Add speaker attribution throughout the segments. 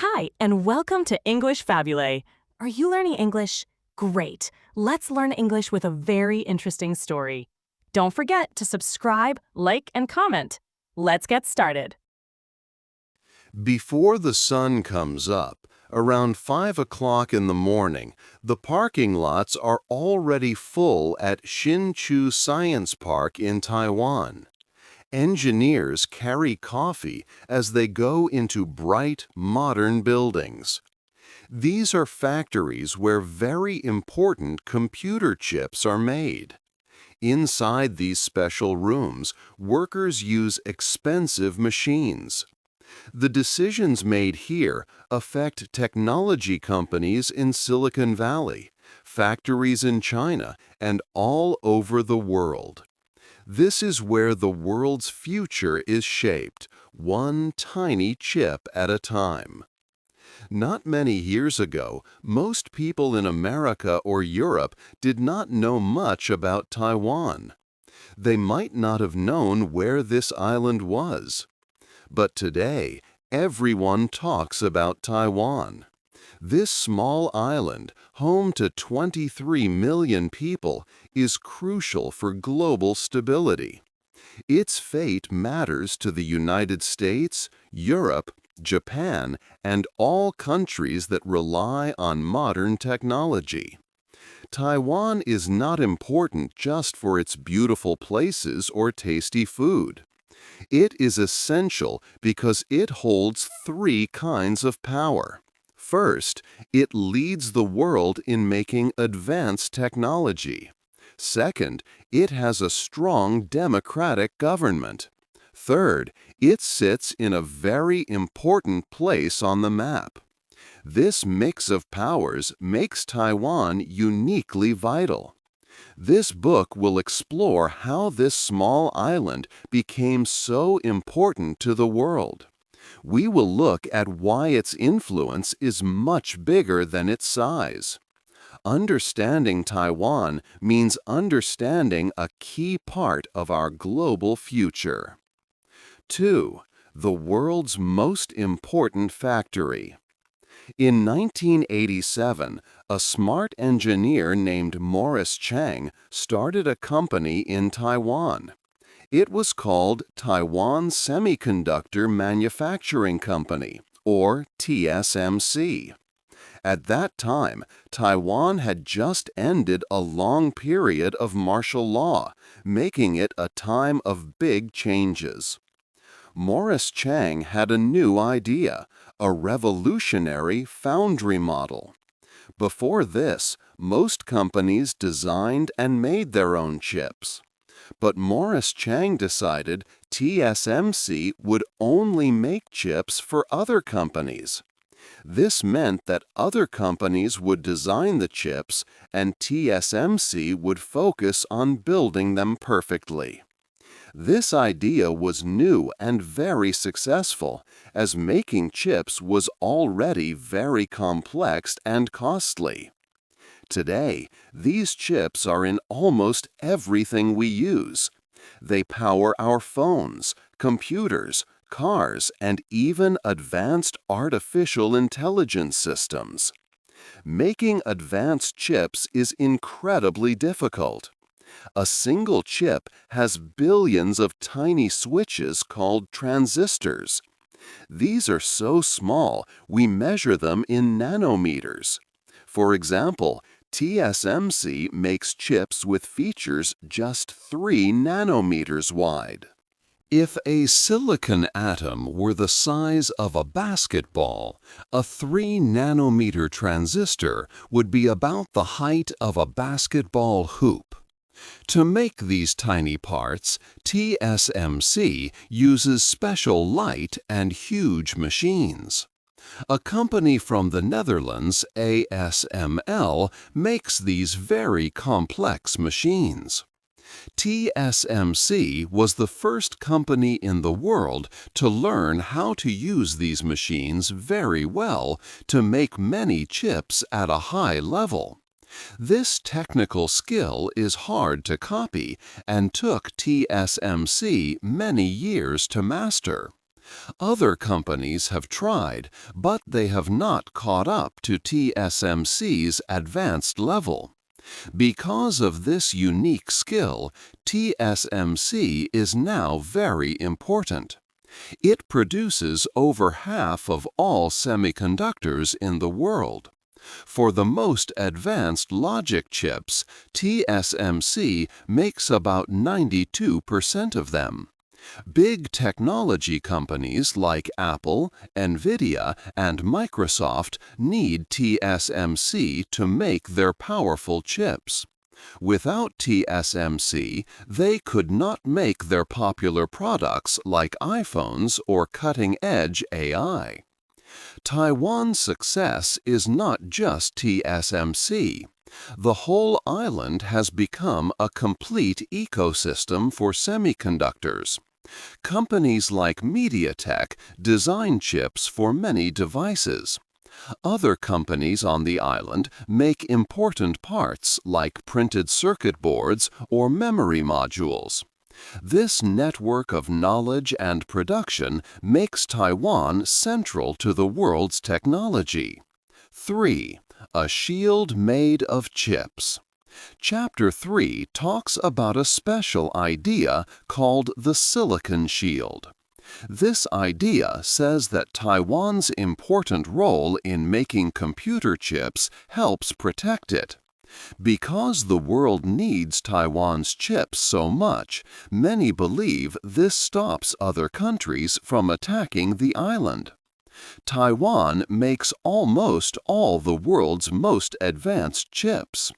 Speaker 1: Hi, and welcome to English-Fabule. Are you learning English? Great. Let's learn English with a very interesting story. Don't forget to subscribe, like, and comment. Let's get started.
Speaker 2: Before the sun comes up, around 5 o'clock in the morning, the parking lots are already full at Hsinchu Science Park in Taiwan. Engineers carry coffee as they go into bright, modern buildings. These are factories where very important computer chips are made. Inside these special rooms, workers use expensive machines. The decisions made here affect technology companies in Silicon Valley, factories in China, and all over the world. This is where the world's future is shaped, one tiny chip at a time. Not many years ago, most people in America or Europe did not know much about Taiwan. They might not have known where this island was. But today, everyone talks about Taiwan. This small island, home to 23 million people, is crucial for global stability. Its fate matters to the United States, Europe, Japan, and all countries that rely on modern technology. Taiwan is not important just for its beautiful places or tasty food. It is essential because it holds three kinds of power. First, it leads the world in making advanced technology. Second, it has a strong democratic government. Third, it sits in a very important place on the map. This mix of powers makes Taiwan uniquely vital. This book will explore how this small island became so important to the world. We will look at why its influence is much bigger than its size. Understanding Taiwan means understanding a key part of our global future. 2. The world's most important factory. In 1987, a smart engineer named Morris Chang started a company in Taiwan. It was called Taiwan Semiconductor Manufacturing Company, or TSMC. At that time, Taiwan had just ended a long period of martial law, making it a time of big changes. Morris Chang had a new idea, a revolutionary foundry model. Before this, most companies designed and made their own chips. But Morris Chang decided TSMC would only make chips for other companies. This meant that other companies would design the chips and TSMC would focus on building them perfectly. This idea was new and very successful, as making chips was already very complex and costly. Today, these chips are in almost everything we use. They power our phones, computers, cars, and even advanced artificial intelligence systems. Making advanced chips is incredibly difficult. A single chip has billions of tiny switches called transistors. These are so small, we measure them in nanometers. For example, TSMC makes chips with features just 3 nanometers wide. If a silicon atom were the size of a basketball, a 3-nanometer transistor would be about the height of a basketball hoop. To make these tiny parts, TSMC uses special light and huge machines. A company from the Netherlands, ASML, makes these very complex machines. TSMC was the first company in the world to learn how to use these machines very well to make many chips at a high level. This technical skill is hard to copy and took TSMC many years to master. Other companies have tried, but they have not caught up to TSMC's advanced level. Because of this unique skill, TSMC is now very important. It produces over half of all semiconductors in the world. For the most advanced logic chips, TSMC makes about 92% of them. Big technology companies like Apple, Nvidia, and Microsoft need TSMC to make their powerful chips. Without TSMC, they could not make their popular products like iPhones or cutting-edge AI. Taiwan's success is not just TSMC. The whole island has become a complete ecosystem for semiconductors. Companies like MediaTek design chips for many devices. Other companies on the island make important parts like printed circuit boards or memory modules. This network of knowledge and production makes Taiwan central to the world's technology. 3. A shield made of chips. Chapter 3 talks about a special idea called the silicon shield. This idea says that Taiwan's important role in making computer chips helps protect it. Because the world needs Taiwan's chips so much, many believe this stops other countries from attacking the island. Taiwan makes almost all the world's most advanced chips.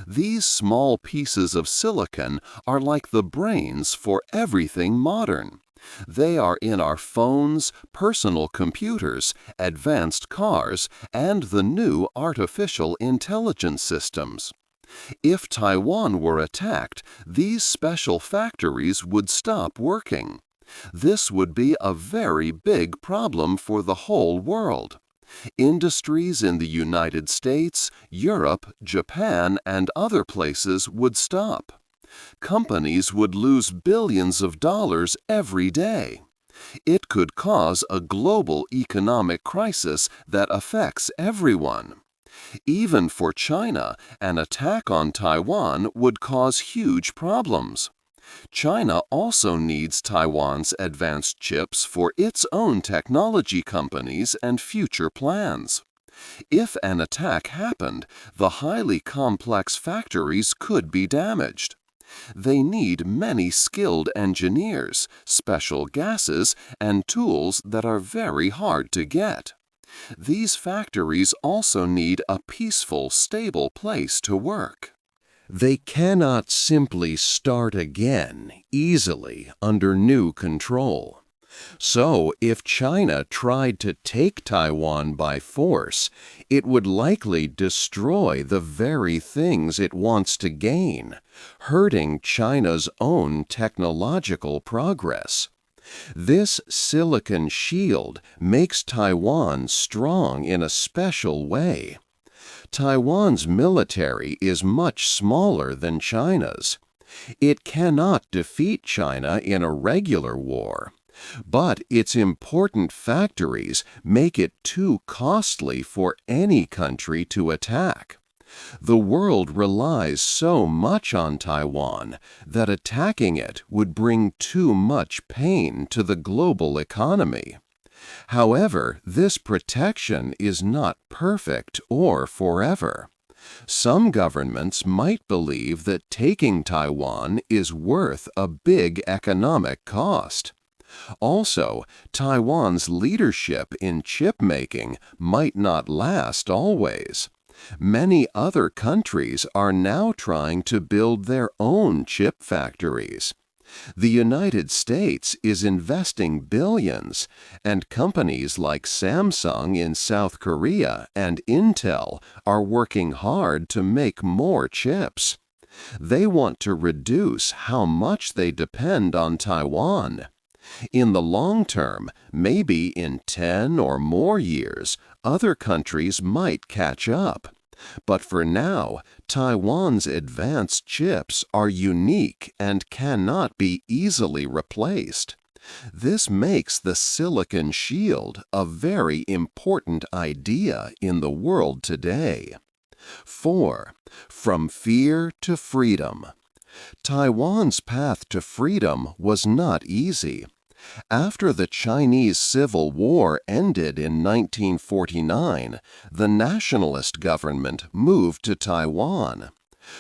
Speaker 2: These small pieces of silicon are like the brains for everything modern. They are in our phones, personal computers, advanced cars, and the new artificial intelligence systems. If Taiwan were attacked, these special factories would stop working. This would be a very big problem for the whole world. Industries in the United States, Europe, Japan, and other places would stop. Companies would lose billions of dollars every day. It could cause a global economic crisis that affects everyone. Even for China, an attack on Taiwan would cause huge problems. China also needs Taiwan's advanced chips for its own technology companies and future plans. If an attack happened, the highly complex factories could be damaged. They need many skilled engineers, special gases, and tools that are very hard to get. These factories also need a peaceful, stable place to work. They cannot simply start again easily under new control. So, if China tried to take Taiwan by force, it would likely destroy the very things it wants to gain, hurting China's own technological progress. This silicon shield makes Taiwan strong in a special way. Taiwan's military is much smaller than China's. It cannot defeat China in a regular war, but its important factories make it too costly for any country to attack. The world relies so much on Taiwan that attacking it would bring too much pain to the global economy. However, this protection is not perfect or forever. Some governments might believe that taking Taiwan is worth a big economic cost. Also, Taiwan's leadership in chip making might not last always. Many other countries are now trying to build their own chip factories. The United States is investing billions, and companies like Samsung in South Korea and Intel are working hard to make more chips. They want to reduce how much they depend on Taiwan. In the long term, maybe in 10 or more years, other countries might catch up. But for now, Taiwan's advanced chips are unique and cannot be easily replaced. This makes the silicon shield a very important idea in the world today. 4. From fear to freedom. Taiwan's path to freedom was not easy. After the Chinese Civil War ended in 1949, the nationalist government moved to Taiwan.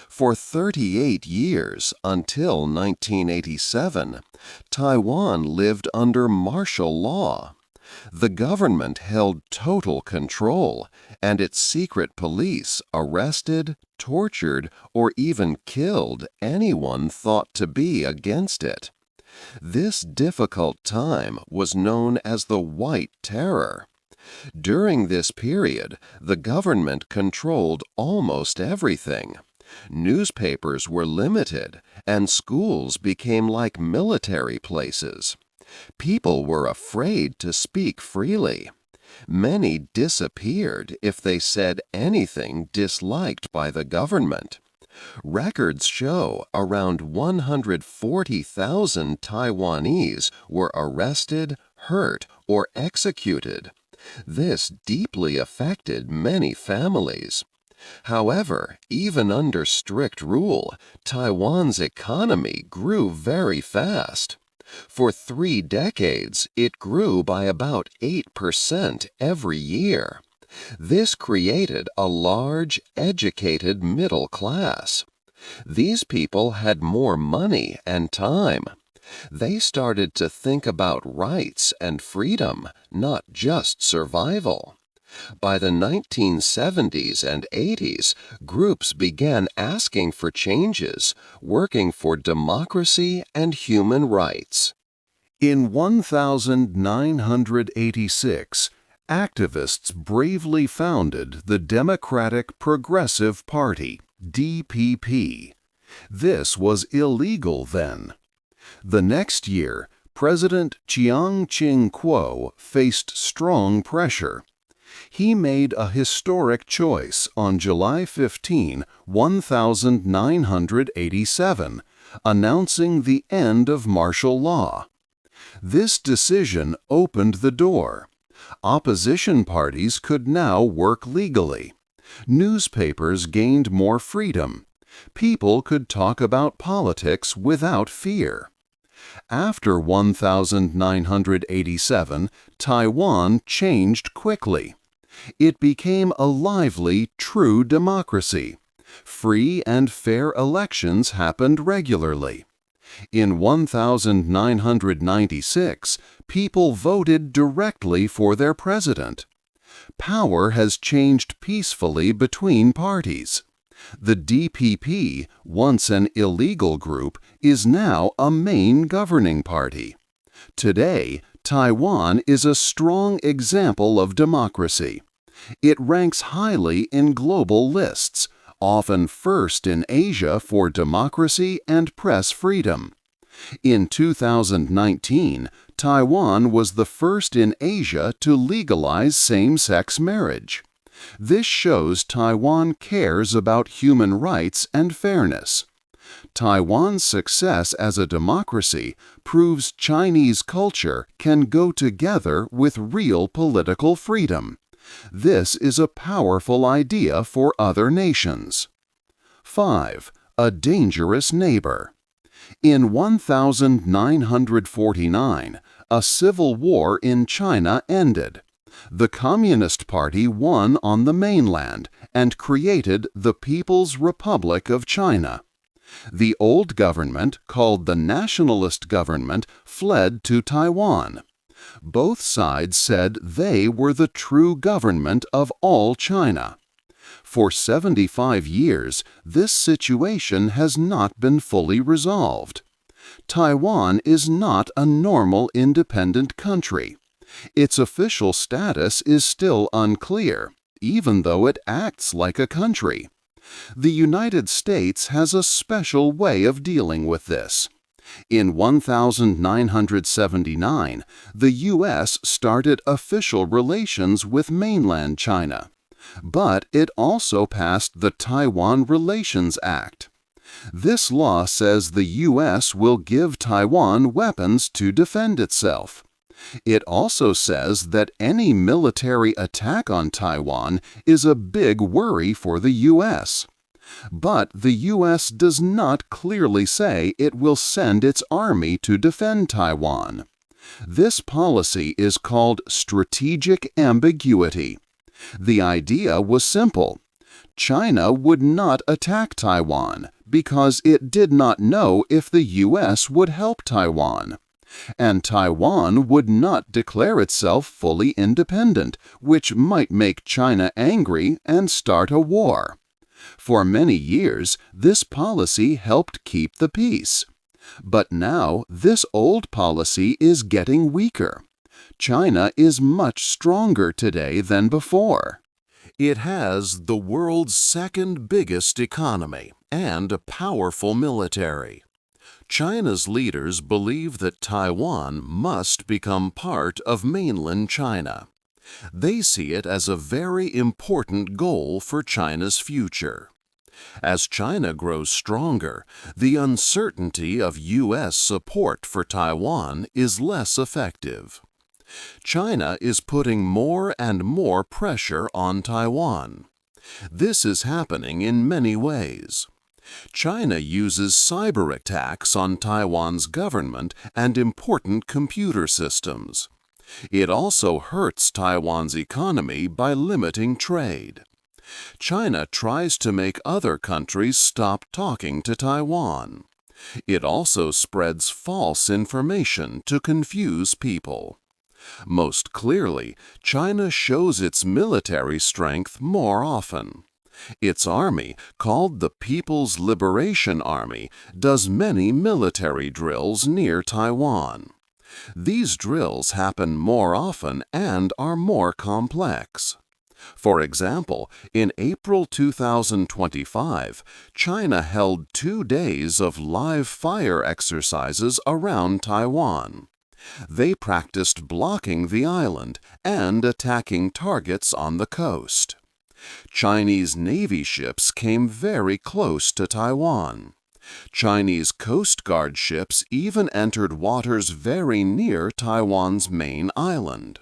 Speaker 2: For 38 years, until 1987, Taiwan lived under martial law. The government held total control, and its secret police arrested, tortured, or even killed anyone thought to be against it. This difficult time was known as the White Terror. During this period, the government controlled almost everything. Newspapers were limited, and schools became like military places. People were afraid to speak freely. Many disappeared if they said anything disliked by the government. Records show around 140,000 Taiwanese were arrested, hurt, or executed. This deeply affected many families. However, even under strict rule, Taiwan's economy grew very fast. For 3 decades, it grew by about 8% every year. This created a large, educated middle class. These people had more money and time. They started to think about rights and freedom, not just survival. By the 1970s and 80s, groups began asking for changes, working for democracy and human rights. In 1986, activists bravely founded the Democratic Progressive Party, DPP. This was illegal then. The next year, President Chiang Ching-kuo faced strong pressure. He made a historic choice on July 15, 1987, announcing the end of martial law. This decision opened the door. Opposition parties could now work legally. Newspapers gained more freedom. People could talk about politics without fear. After 1987, Taiwan changed quickly. It became a lively, true democracy. Free and fair elections happened regularly. In 1996, people voted directly for their president. Power has changed peacefully between parties. The DPP, once an illegal group, is now a main governing party. Today, Taiwan is a strong example of democracy. It ranks highly in global lists, often first in Asia for democracy and press freedom. In 2019, Taiwan was the first in Asia to legalize same-sex marriage. This shows Taiwan cares about human rights and fairness. Taiwan's success as a democracy proves Chinese culture can go together with real political freedom. This is a powerful idea for other nations. 5. A dangerous neighbor. In 1949, a civil war in China ended. The Communist Party won on the mainland and created the People's Republic of China. The old government, called the nationalist government, fled to Taiwan. Both sides said they were the true government of all China. For 75 years, this situation has not been fully resolved. Taiwan is not a normal independent country. Its official status is still unclear, even though it acts like a country. The United States has a special way of dealing with this. In 1979, the U.S. started official relations with mainland China, but it also passed the Taiwan Relations Act. This law says the U.S. will give Taiwan weapons to defend itself. It also says that any military attack on Taiwan is a big worry for the U.S. But the U.S. does not clearly say it will send its army to defend Taiwan. This policy is called strategic ambiguity. The idea was simple. China would not attack Taiwan because it did not know if the U.S. would help Taiwan. And Taiwan would not declare itself fully independent, which might make China angry and start a war. For many years, this policy helped keep the peace. But now, this old policy is getting weaker. China is much stronger today than before. It has the world's second biggest economy and a powerful military. China's leaders believe that Taiwan must become part of mainland China. They see it as a very important goal for China's future. As China grows stronger, the uncertainty of U.S. support for Taiwan is less effective. China is putting more and more pressure on Taiwan. This is happening in many ways. China uses cyber attacks on Taiwan's government and important computer systems. It also hurts Taiwan's economy by limiting trade. China tries to make other countries stop talking to Taiwan. It also spreads false information to confuse people. Most clearly, China shows its military strength more often. Its army, called the People's Liberation Army, does many military drills near Taiwan. These drills happen more often and are more complex. For example, in April 2025, China held 2 days of live fire exercises around Taiwan. They practiced blocking the island and attacking targets on the coast. Chinese Navy ships came very close to Taiwan. Chinese Coast Guard ships even entered waters very near Taiwan's main island.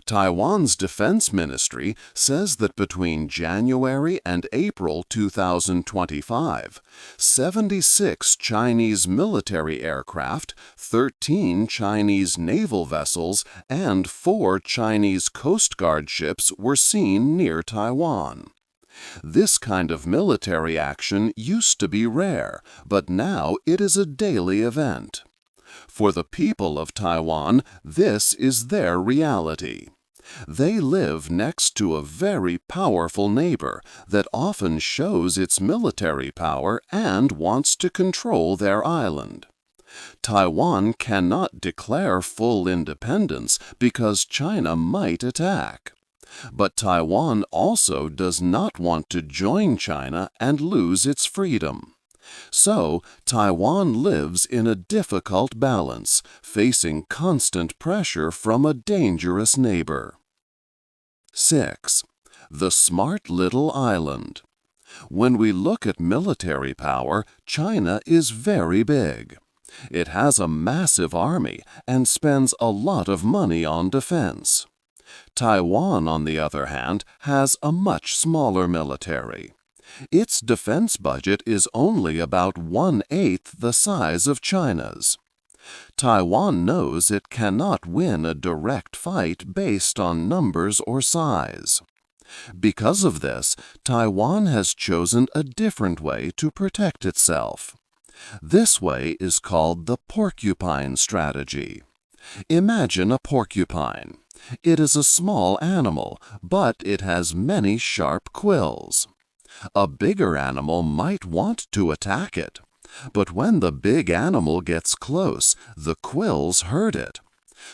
Speaker 2: Taiwan's Defense Ministry says that between January and April 2025, 76 Chinese military aircraft, 13 Chinese naval vessels, and 4 Chinese Coast Guard ships were seen near Taiwan. This kind of military action used to be rare, but now it is a daily event. For the people of Taiwan, this is their reality. They live next to a very powerful neighbor that often shows its military power and wants to control their island. Taiwan cannot declare full independence because China might attack. But Taiwan also does not want to join China and lose its freedom. So, Taiwan lives in a difficult balance, facing constant pressure from a dangerous neighbor. 6. The smart little island. When we look at military power, China is very big. It has a massive army and spends a lot of money on defense. Taiwan, on the other hand, has a much smaller military. Its defense budget is only about 1/8 the size of China's. Taiwan knows it cannot win a direct fight based on numbers or size. Because of this, Taiwan has chosen a different way to protect itself. This way is called the porcupine strategy. Imagine a porcupine. It is a small animal, but it has many sharp quills. A bigger animal might want to attack it, but when the big animal gets close, the quills hurt it.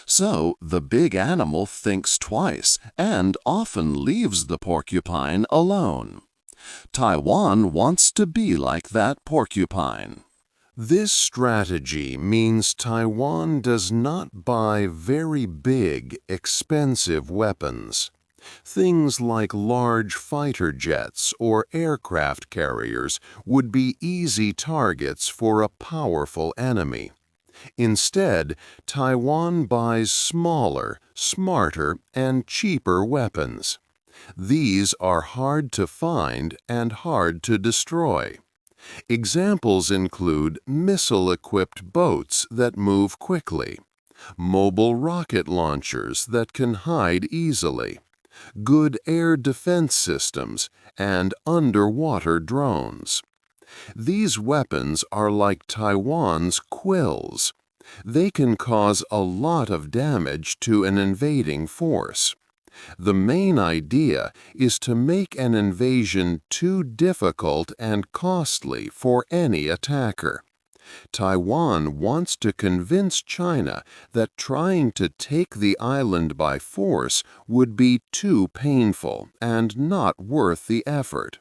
Speaker 2: So the big animal thinks twice and often leaves the porcupine alone. Taiwan wants to be like that porcupine. This strategy means Taiwan does not buy very big, expensive weapons. Things like large fighter jets or aircraft carriers would be easy targets for a powerful enemy. Instead, Taiwan buys smaller, smarter, and cheaper weapons. These are hard to find and hard to destroy. Examples include missile-equipped boats that move quickly, mobile rocket launchers that can hide easily, good air defense systems, and underwater drones. These weapons are like Taiwan's quills. They can cause a lot of damage to an invading force. The main idea is to make an invasion too difficult and costly for any attacker. Taiwan wants to convince China that trying to take the island by force would be too painful and not worth the effort.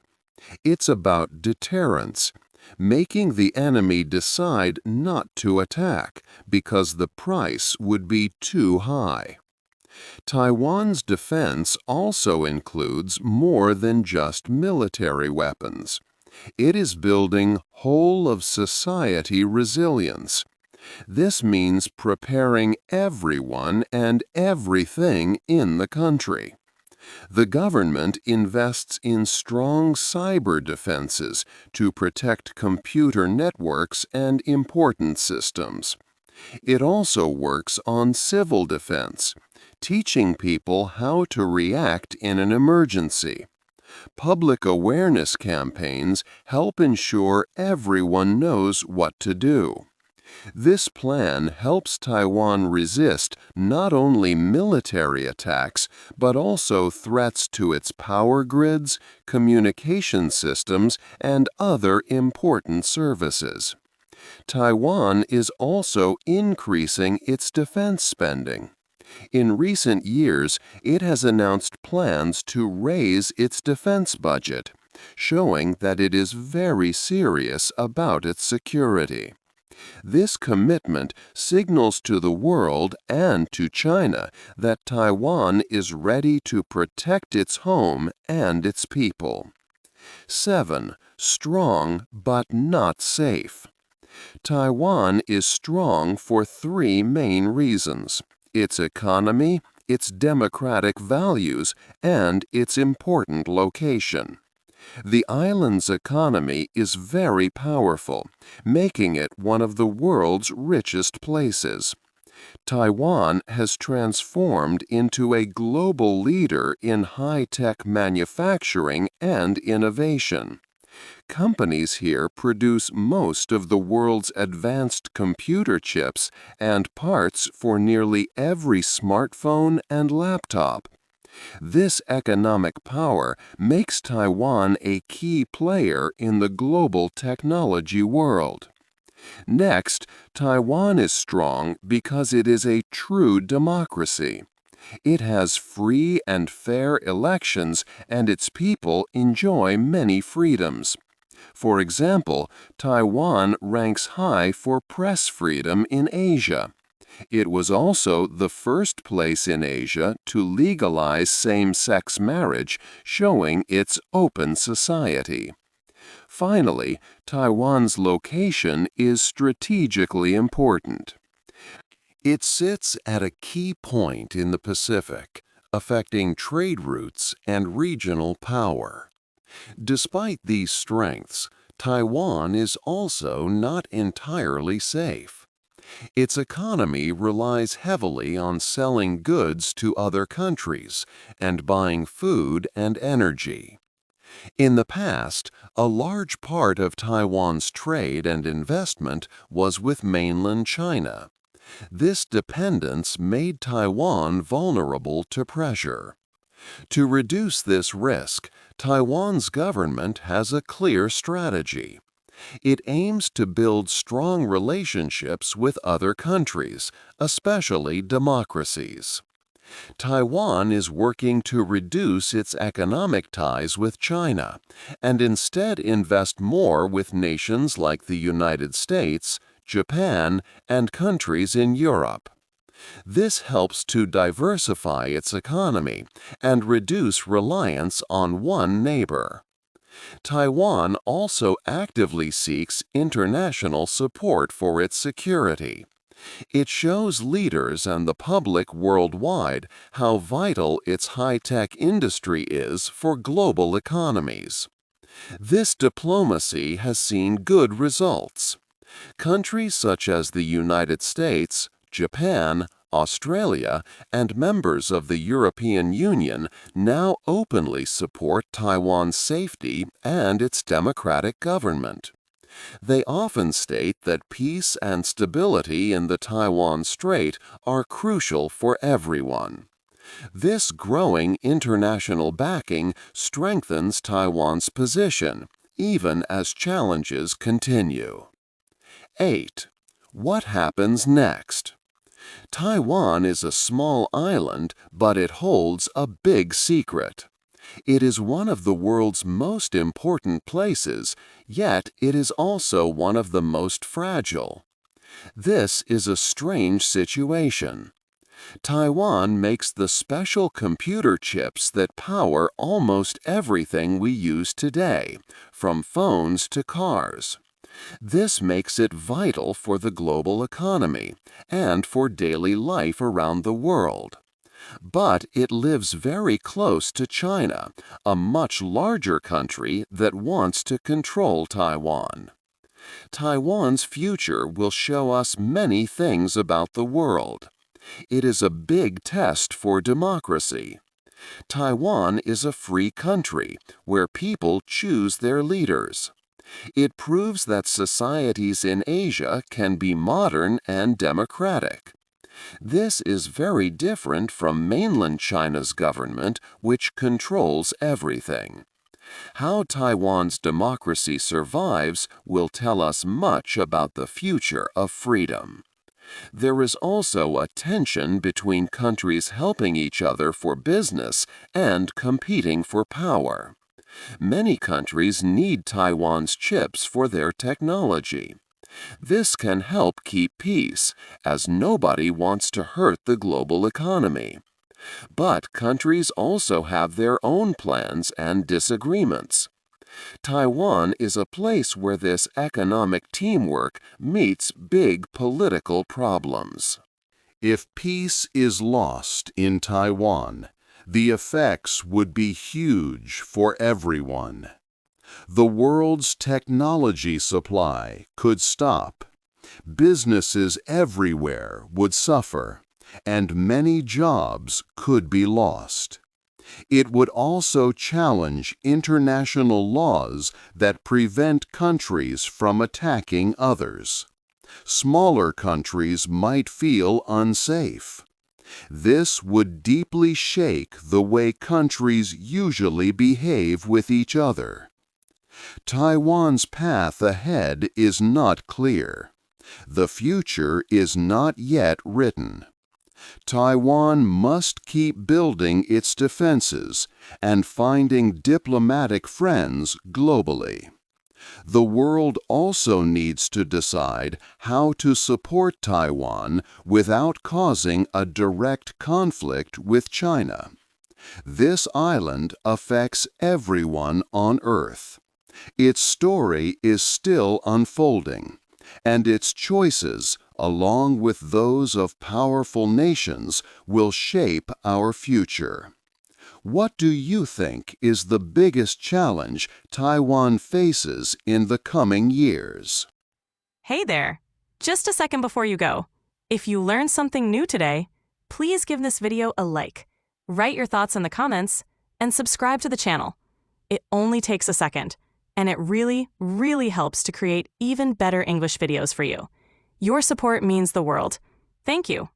Speaker 2: It's about deterrence, making the enemy decide not to attack because the price would be too high. Taiwan's defense also includes more than just military weapons. It is building whole-of-society resilience. This means preparing everyone and everything in the country. The government invests in strong cyber defenses to protect computer networks and important systems. It also works on civil defense, teaching people how to react in an emergency. Public awareness campaigns help ensure everyone knows what to do. This plan helps Taiwan resist not only military attacks, but also threats to its power grids, communication systems, and other important services. Taiwan is also increasing its defense spending. In recent years, it has announced plans to raise its defense budget, showing that it is very serious about its security. This commitment signals to the world and to China that Taiwan is ready to protect its home and its people. 7. Strong but not safe. Taiwan is strong for three main reasons: its economy, its democratic values, and its important location. The island's economy is very powerful, making it one of the world's richest places. Taiwan has transformed into a global leader in high-tech manufacturing and innovation. Companies here produce most of the world's advanced computer chips and parts for nearly every smartphone and laptop. This economic power makes Taiwan a key player in the global technology world. Next, Taiwan is strong because it is a true democracy. It has free and fair elections, and its people enjoy many freedoms. For example, Taiwan ranks high for press freedom in Asia. It was also the first place in Asia to legalize same-sex marriage, showing its open society. Finally, Taiwan's location is strategically important. It sits at a key point in the Pacific, affecting trade routes and regional power. Despite these strengths, Taiwan is also not entirely safe. Its economy relies heavily on selling goods to other countries and buying food and energy. In the past, a large part of Taiwan's trade and investment was with mainland China. This dependence made Taiwan vulnerable to pressure. To reduce this risk, Taiwan's government has a clear strategy. It aims to build strong relationships with other countries, especially democracies. Taiwan is working to reduce its economic ties with China and instead invest more with nations like the United States, Japan, and countries in Europe. This helps to diversify its economy and reduce reliance on one neighbor. Taiwan also actively seeks international support for its security. It shows leaders and the public worldwide how vital its high-tech industry is for global economies. This diplomacy has seen good results. Countries such as the United States, Japan, Australia, and members of the European Union now openly support Taiwan's safety and its democratic government. They often state that peace and stability in the Taiwan Strait are crucial for everyone. This growing international backing strengthens Taiwan's position, even as challenges continue. 8. What happens next? Taiwan is a small island, but it holds a big secret. It is one of the world's most important places, yet it is also one of the most fragile. This is a strange situation. Taiwan makes the special computer chips that power almost everything we use today, from phones to cars. This makes it vital for the global economy and for daily life around the world. But it lives very close to China, a much larger country that wants to control Taiwan. Taiwan's future will show us many things about the world. It is a big test for democracy. Taiwan is a free country where people choose their leaders. It proves that societies in Asia can be modern and democratic. This is very different from mainland China's government, which controls everything. How Taiwan's democracy survives will tell us much about the future of freedom. There is also a tension between countries helping each other for business and competing for power. Many countries need Taiwan's chips for their technology. This can help keep peace, as nobody wants to hurt the global economy. But countries also have their own plans and disagreements. Taiwan is a place where this economic teamwork meets big political problems. If peace is lost in Taiwan, the effects would be huge for everyone. The world's technology supply could stop. Businesses everywhere would suffer, and many jobs could be lost. It would also challenge international laws that prevent countries from attacking others. Smaller countries might feel unsafe. This would deeply shake the way countries usually behave with each other. Taiwan's path ahead is not clear. The future is not yet written. Taiwan must keep building its defenses and finding diplomatic friends globally. The world also needs to decide how to support Taiwan without causing a direct conflict with China. This island affects everyone on Earth. Its story is still unfolding, and its choices, along with those of powerful nations, will shape our future. What do you think is the biggest challenge Taiwan faces in the coming years?
Speaker 1: Hey there! Just a second before you go. If you learned something new today, please give this video a like, write your thoughts in the comments, and subscribe to the channel. It only takes a second, and it really, really helps to create even better English videos for you. Your support means the world. Thank you.